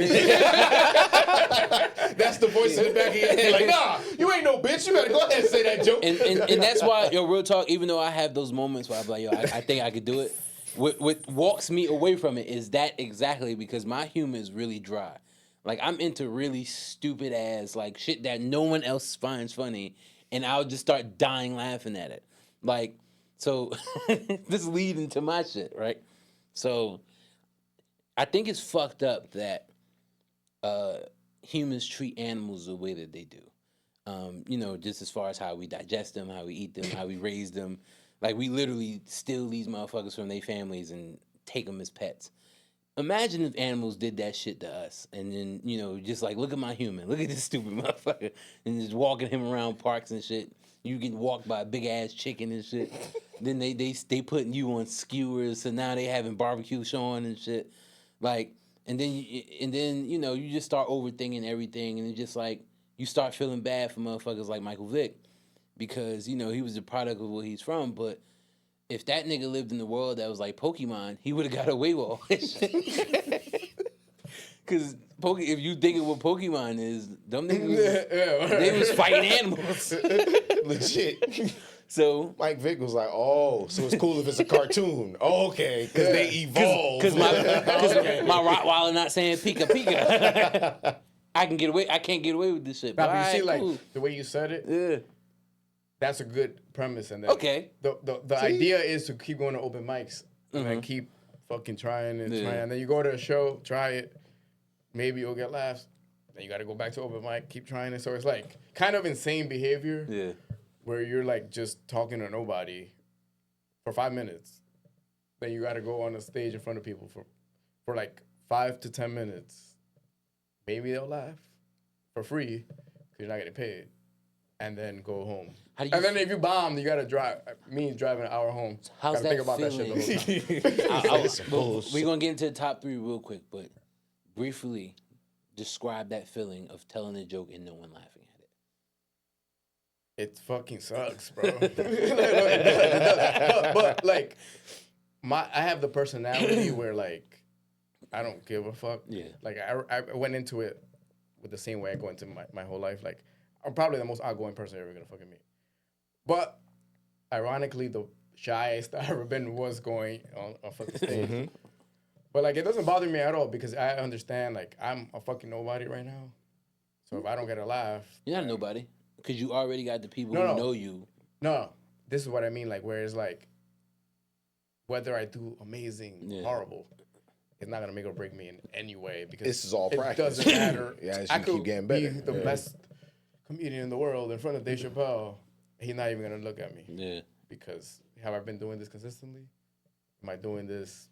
That's the voice in the back of your head. Like, nah, you ain't no bitch. You better go ahead and say that joke. And that's why, real talk, even though I have those moments where I'm like, I think I could do it. What walks me away from it is that exactly because my humor is really dry. Like, I'm into really stupid ass, like, shit that no one else finds funny, and I'll just start dying laughing at it. Like, so, this leads into my shit, right? So, I think it's fucked up that humans treat animals the way that they do. Just as far as how we digest them, how we eat them, how we raise them. Like, we literally steal these motherfuckers from their families and take them as pets. Imagine if animals did that shit to us. And then, just like, look at my human. Look at this stupid motherfucker. And just walking him around parks and shit. You get walked by a big-ass chicken and shit. Then they putting you on skewers. So now they having barbecue showing and shit. Like, and then you just start overthinking everything. And it's just like, you start feeling bad for motherfuckers like Michael Vick. Because, he was a product of where he's from, but if that nigga lived in the world that was like Pokemon, he would have got away with all that shit. Because if you think of what Pokemon is, them niggas, they was fighting animals. Legit. So Mike Vick was like, oh, so it's cool if it's a cartoon. Oh, okay, because they evolved. Because my Rottweiler not saying Pika Pika. I can't get away with this shit. But you see, like, the way you said it? Yeah. That's a good premise, and then the idea is to keep going to open mics and then keep fucking trying and trying. And then you go to a show, try it, maybe you'll get laughs. Then you got to go back to open mic, keep trying it. So it's like kind of insane behavior, where you're like just talking to nobody for 5 minutes. Then you got to go on a stage in front of people for like 5 to 10 minutes. Maybe they'll laugh for free because you're not getting paid. And then go home. And then if you bomb, you gotta drive. Me driving an hour home. How's gotta that think about feeling? That shit the whole time. We're gonna get into the top 3 real quick, but briefly describe that feeling of telling a joke and no one laughing at it. It fucking sucks, bro. but like, I have the personality where like I don't give a fuck. Yeah. Like I went into it with the same way I go into my whole life. Like, I'm probably the most outgoing person ever gonna fucking meet. But ironically, the shyest I've ever been was going on a fucking stage. But like, it doesn't bother me at all because I understand like I'm a fucking nobody right now. So if I don't get a laugh, you're not a nobody because you already got the people who know you. No, this is what I mean. Like, where it's like whether I do amazing, horrible, it's not gonna make or break me in any way because this is all practice. It doesn't matter. I could keep getting better. Be the best comedian in the world in front of Dave Chappelle. He's not even gonna look at me. Yeah. Because have I been doing this consistently? Am I doing this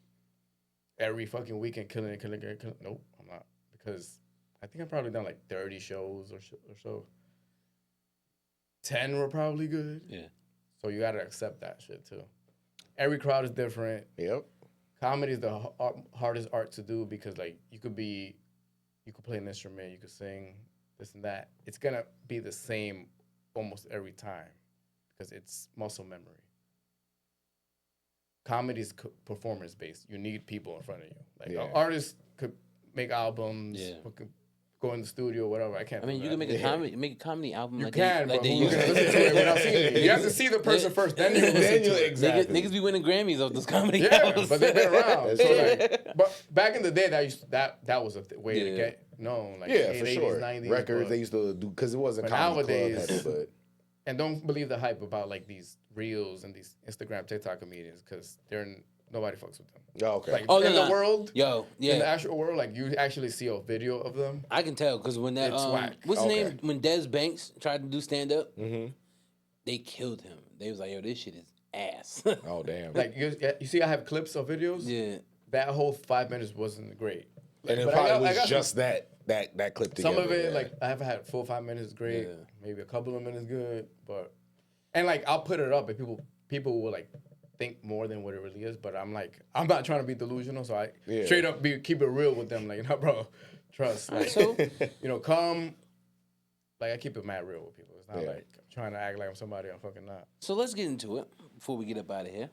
every fucking weekend, killing it? Nope, I'm not. Because I think I've probably done like 30 shows or so. 10 were probably good. Yeah. So you gotta accept that shit too. Every crowd is different. Yep. Comedy is the hardest art to do because like you could play an instrument, you could sing, this and that. It's gonna be the same almost every time because it's muscle memory. Comedy is performance based. You need people in front of you. Like artists could make albums, go in the studio, whatever. I can't. I mean, you can make a comedy album. You like can, they, but like who's gonna listen to it without seeing it? You have to see the person first, then you listen to it. Exactly. Niggas be winning Grammys off this comedy Yeah, albums. but they've been around. So like, but back in the day, that was a way to get known. Like for 80s, sure. 90s, Records they used to do because it wasn't comedy nowadays. club heavy, but. And don't believe the hype about like these reels and these Instagram, TikTok comedians because nobody fucks with them. Oh, okay. Like in the world, in the actual world, like you actually see a video of them. I can tell because when that It's whack. what's his name? When Des Banks tried to do stand up, they killed him. They was like, yo, this shit is ass. Oh damn. Like you see, I have clips of videos. Yeah. That whole 5 minutes wasn't great. And it probably was just that clip together. Some of it, like I haven't had full 5 minutes great. Yeah. Maybe a couple of minutes good, and like I'll put it up and people will like think more than what it really is. But I'm like, I'm not trying to be delusional, so I straight up keep it real with them. Like, bro, trust. Like, So come. Like I keep it mad real with people. It's not like I'm trying to act like I'm somebody I'm fucking not. So let's get into it before we get up out of here.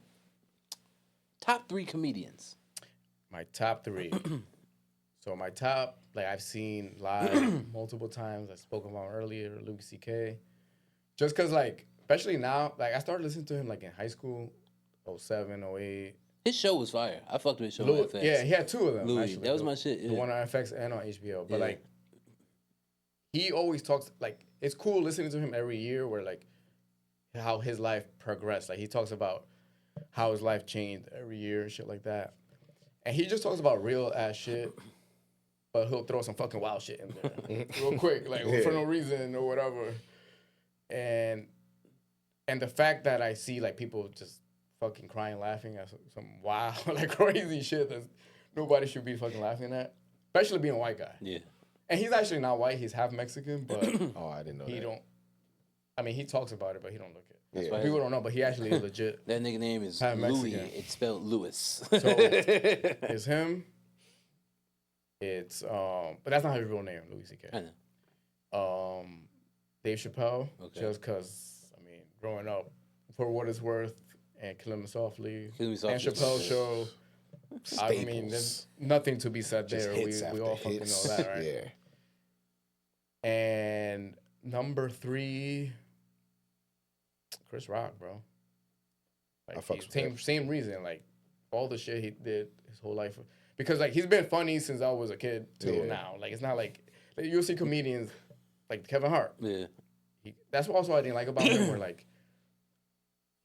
Top 3 comedians. My top 3. So my top, like I've seen live multiple times. I spoke about earlier, Louis C.K. Just because, like, especially now, like I started listening to him like in high school, 07, 08. His show was fire. I fucked with his show on FX. Yeah, he had 2 of them. Louis, actually. that was my shit. Yeah. The one on FX and on HBO. But like, he always talks like it's cool listening to him every year, where like how his life progressed. Like he talks about how his life changed every year and shit like that. And he just talks about real ass shit. But he'll throw some fucking wild shit in there real quick, like for no reason or whatever. And the fact that I see like people just fucking crying, laughing at some wild, like crazy shit that nobody should be fucking laughing at, especially being a white guy. Yeah. And he's actually not white; he's half Mexican, but oh, I didn't know he that. don't. I mean, he talks about it, but he don't look it. Yeah. People don't know, but he actually is legit. That nigga name is half Louis. Mexican. It's spelled Lewis. So it's him. It's but that's not his real name, Louis C.K. I know. Dave Chappelle, Okay. just because I mean, growing up, for what it's worth, and Kill Me Softly, Kill Me and Softly. Chappelle Show. I mean, Staples. there's nothing to be said Just there. hits We after all fucking hits. know that, right? Yeah. And number 3, Chris Rock, bro. Like I fucks with that. same reason, like all the shit he did his whole life. Because like he's been funny since I was a kid till now. Like it's not like you'll see comedians like Kevin Hart. Yeah. That's also what I didn't like about him, where like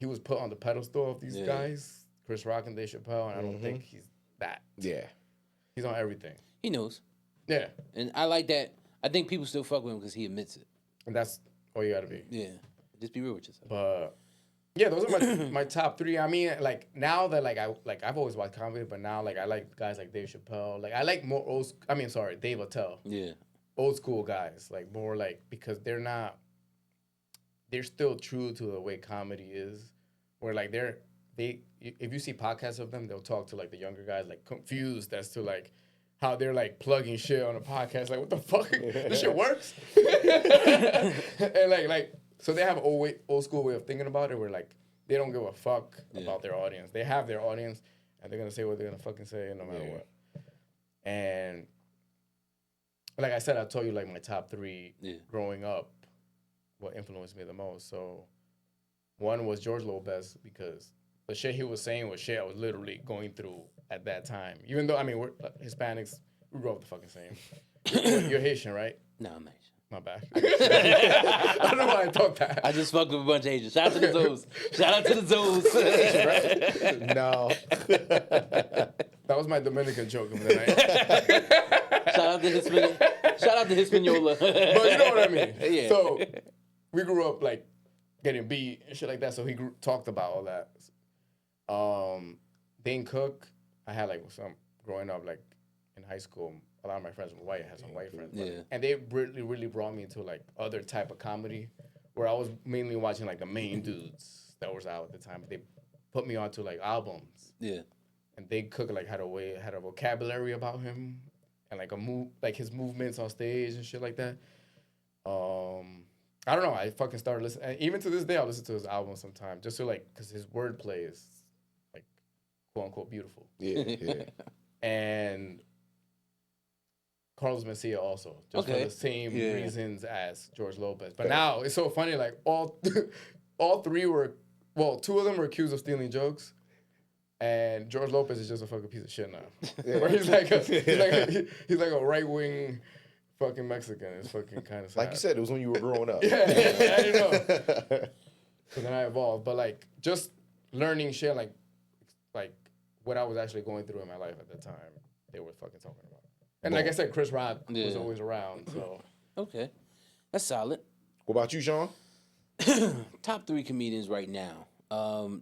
he was put on the pedestal of these guys, Chris Rock and Dave Chappelle, and I don't think he's that. Yeah. He's on everything. He knows. Yeah, And I like that. I think people still fuck with him because he admits it. and that's all you gotta be. Yeah. Just be real with yourself. But yeah, those are my top 3. I mean, like now that I've always watched comedy, but now like I like guys like Dave Chappelle. Like I like more Dave Attell. Yeah. Old school guys, like more like, because they're still true to the way comedy is, where like if you see podcasts of them, they'll talk to like the younger guys, like confused as to like how they're like plugging shit on a podcast, like what the fuck, this shit works. And like so they have an old school way of thinking about it, where like they don't give a fuck about their audience. They have their audience, and they're gonna say what they're gonna fucking say, no matter what. And like I said, I told you like my top 3 growing up, what influenced me the most. So one was George Lopez, because the shit he was saying was shit I was literally going through at that time. Even though, I mean, we're Hispanics, we grew up the fucking same. You're Haitian, right? No, I'm Haitian. My bad. I don't know why I thought that. I just fucked with a bunch of Asians. Shout out to the Zoes. Shout out to the Zoes. No. That was my Dominican joke of the night. Shout out to Hispaniola. But you know what I mean. Yeah. So we grew up like getting beat and shit like that. So he talked about all that. Dane Cook, I had like some growing up like in high school. A lot of my friends were white. I had some white friends. Yeah. And they really brought me into like other type of comedy where I was mainly watching like the main dudes that was out at the time. They put me onto like albums. Yeah. And Dane Cook like had a vocabulary about him and like like his movements on stage and shit like that. I don't know. I fucking started listening. And even to this day, I'll listen to his album sometimes just to like, because his wordplay is like quote unquote beautiful. Yeah. And Carlos Mencia also, just for the same reasons as George Lopez. But now it's so funny, like all three were, well, two of them were accused of stealing jokes, and George Lopez is just a fucking piece of shit now. Where he's like a right wing fucking Mexican. It's fucking kind of sad. Like you said, it was when you were growing up. Yeah, I know. So then I evolved, but like just learning shit like what I was actually going through in my life at the time, they were fucking talking about. And like I said, Chris Rock was always around, so. Okay. That's solid. What about you, Sean? Top 3 comedians right now.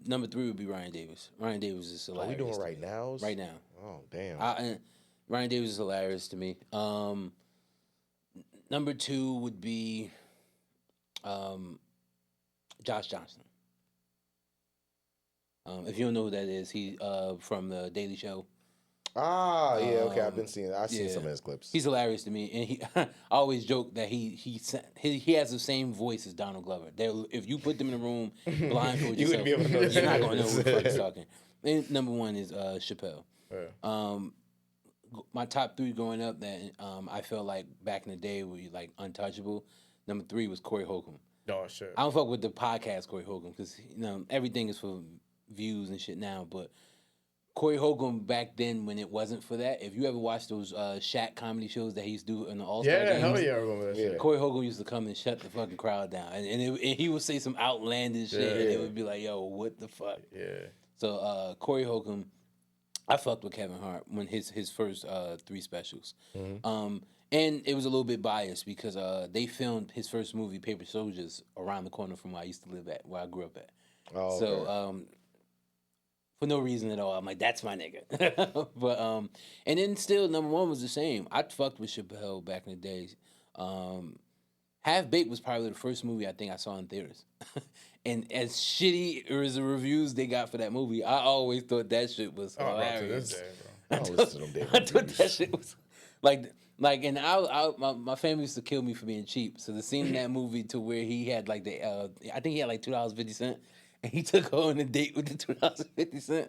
Number 3 would be Ryan Davis. Ryan Davis is hilarious. Are we doing right now? Right now. Oh, damn. Ryan Davis is hilarious to me. Number 2 would be Josh Johnson. If you don't know who that is, he from the Daily Show. Ah, yeah, okay. I've seen some of his clips. He's hilarious to me, and I always joke that he has the same voice as Donald Glover. If you put them in a room, blindfold yourself, you're not gonna know who the fuck is talking. And number 1 is Chappelle. Yeah. My top 3 growing up that I felt like back in the day were like untouchable. Number 3 was Corey Holcomb. Oh shit. I don't fuck with the podcast Corey Holcomb because everything is for views and shit now, but Corey Holcomb back then when it wasn't for that, if you ever watched those Shaq comedy shows that he used to do in the All-Star games. Yeah, hell yeah, I remember that shit. Corey Holcomb used to come and shut the fucking crowd down. And he would say some outlandish shit and it would be like, yo, what the fuck? Yeah. So Corey Holcomb, I fucked with Kevin Hart when his first 3 specials. Mm-hmm. And it was a little bit biased because they filmed his first movie, Paper Soldiers, around the corner from where I used to live at, where I grew up at. Oh, okay. So for no reason at all, I'm like, that's my nigga. But and then still, number 1 was the same. I fucked with Chappelle back in the days. Half Baked was probably the first movie I think I saw in theaters. And as shitty as the reviews they got for that movie, I always thought that shit was hilarious. I thought that shit was like, and my family used to kill me for being cheap. So the scene in that movie to where he had like I think he had like $2.50, and he took her on a date with the $2.50,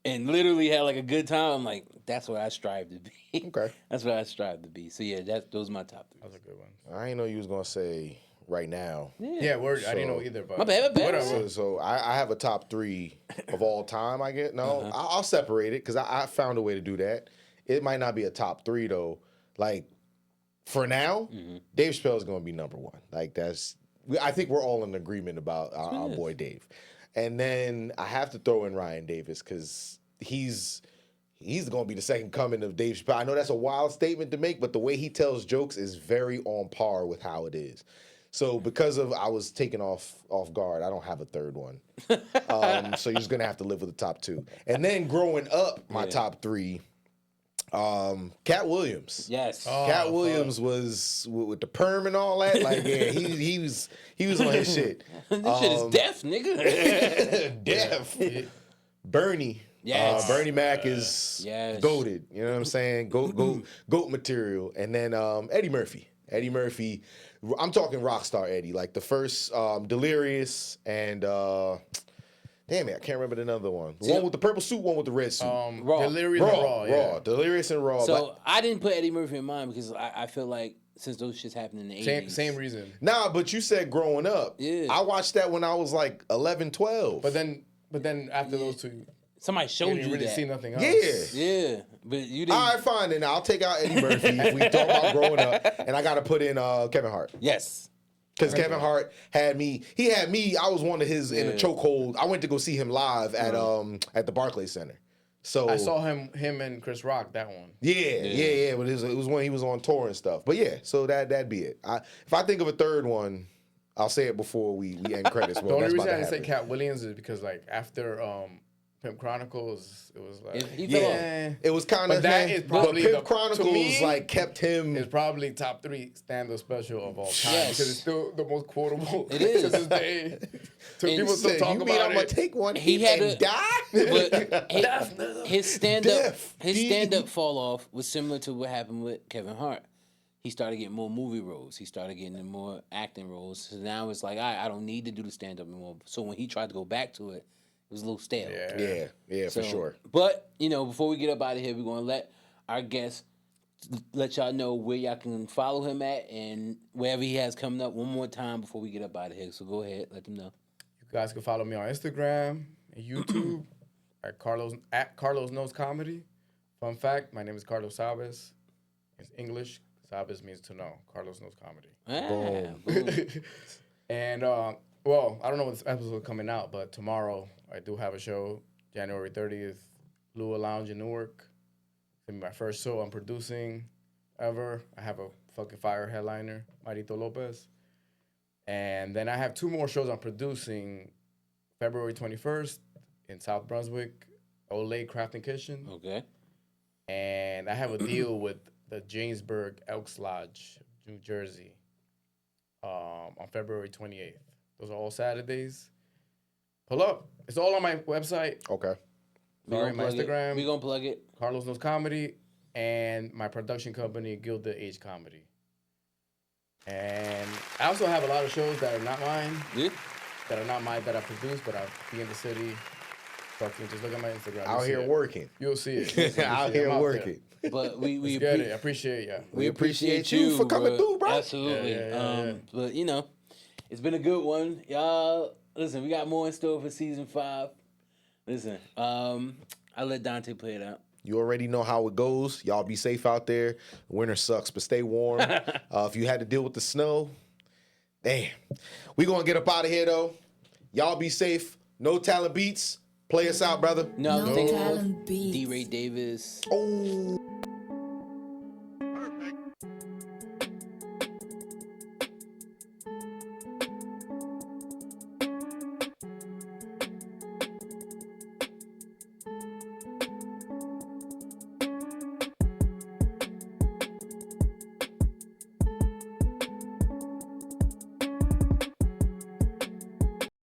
and literally had like a good time. I'm like, that's what I strive to be. Okay, that's what I strive to be. So yeah, those are my top 3. That was a good one. I didn't know you was gonna say right now. Yeah, word. I didn't know either. But my bad. So I have a top 3 of all time. I get I'll separate it because I found a way to do that. It might not be a top 3 though. Like for now, Dave Chappelle is gonna be number 1. Like I think we're all in agreement about our boy Dave. And then I have to throw in Ryan Davis because he's going to be the second coming of Dave Chappelle. I know that's a wild statement to make, but the way he tells jokes is very on par with how it is. So because I was taken off guard, I don't have a third one. So you're just going to have to live with the top 2. And then growing up, my top 3, Cat Williams. Yes. Cat Williams was with the perm and all that. Like, yeah, he was on his shit. This shit is deaf, nigga. Deaf. Bernie. Yes. Bernie Mac is goated. You know what I'm saying? Goat material. And then Eddie Murphy. Eddie Murphy. I'm talking Rockstar Eddie. Like the first Delirious and damn it, I can't remember the other one. The one with the purple suit, one with the red suit. Raw. Delirious and Raw. Yeah. Delirious and Raw. So I didn't put Eddie Murphy in mind because I feel like since those shits happened in the 80s. Same reason. Nah, but you said growing up. Yeah. I watched that when I was like 11, 12. But then after those two. Somebody You showed didn't you really that. see nothing else. Yeah, but you didn't. All right, fine. Then I'll take out Eddie Murphy if we talk about growing up, and I got to put in Kevin Hart. Yes. Because Kevin Hart had me. He had me. I was one of his in a chokehold. I went to go see him live at the Barclays Center. So I saw him and Chris Rock, that one. Yeah. But it was when he was on tour and stuff. But yeah, so that'd be it. If I think of a third one, I'll say it before we end credits. The only reason I didn't say Cat Williams is because like after Pimp Chronicles, it was like it was kind of. But that is probably Pimp Chronicles like kept him. It's probably top 3 stand-up special of all time because it's still the most quotable. It is. To this day. People still talk you about mean it. I'm gonna take one He had and die? But his stand-up fall off was similar to what happened with Kevin Hart. He started getting more movie roles. He started getting more acting roles. So now it's like I don't need to do the stand-up anymore. So when he tried to go back to it, it was a little stale. Yeah, for sure. But, before we get up out of here, we're going to let our guests let y'all know where y'all can follow him at and wherever he has coming up one more time before we get up out of here. So go ahead, let them know. You guys can follow me on Instagram and YouTube at Carlos Knows Comedy. Fun fact, my name is Carlos Sabes. It's English. Sabes means to know. Carlos Knows Comedy. Boom. And, well, I don't know when this episode is coming out, but tomorrow I do have a show, January 30th, Lua Lounge in Newark. It's going to be my first show I'm producing ever. I have a fucking fire headliner, Marito Lopez. And then I have 2 more shows I'm producing February 21st in South Brunswick, Olay Crafting Kitchen. Okay. And I have a deal with the Jamesburg Elks Lodge, New Jersey, on February 28th. Those are all Saturdays. Pull up. It's all on my website. Okay. Sorry, my Instagram. We're going to plug it. Carlos Knows Comedy. And my production company, Gilded Age Comedy. And I also have a lot of shows that are not mine. Yeah. That are not mine that I produce, but I'll be in the city. Fucking just look at my Instagram. Out here working. You'll see it. Out here working. But we get it. I appreciate you. We appreciate you for coming through, bro. Absolutely. Yeah. But it's been a good one, y'all. Listen, we got more in store for season 5. Listen, I'll let Dante play it out. You already know how it goes. Y'all be safe out there. Winter sucks, but stay warm. If you had to deal with the snow, damn. We gonna get up out of here though. Y'all be safe. No Talent Beats. Play us out, brother. No Talent Beats. D. Ray Davis. Oh.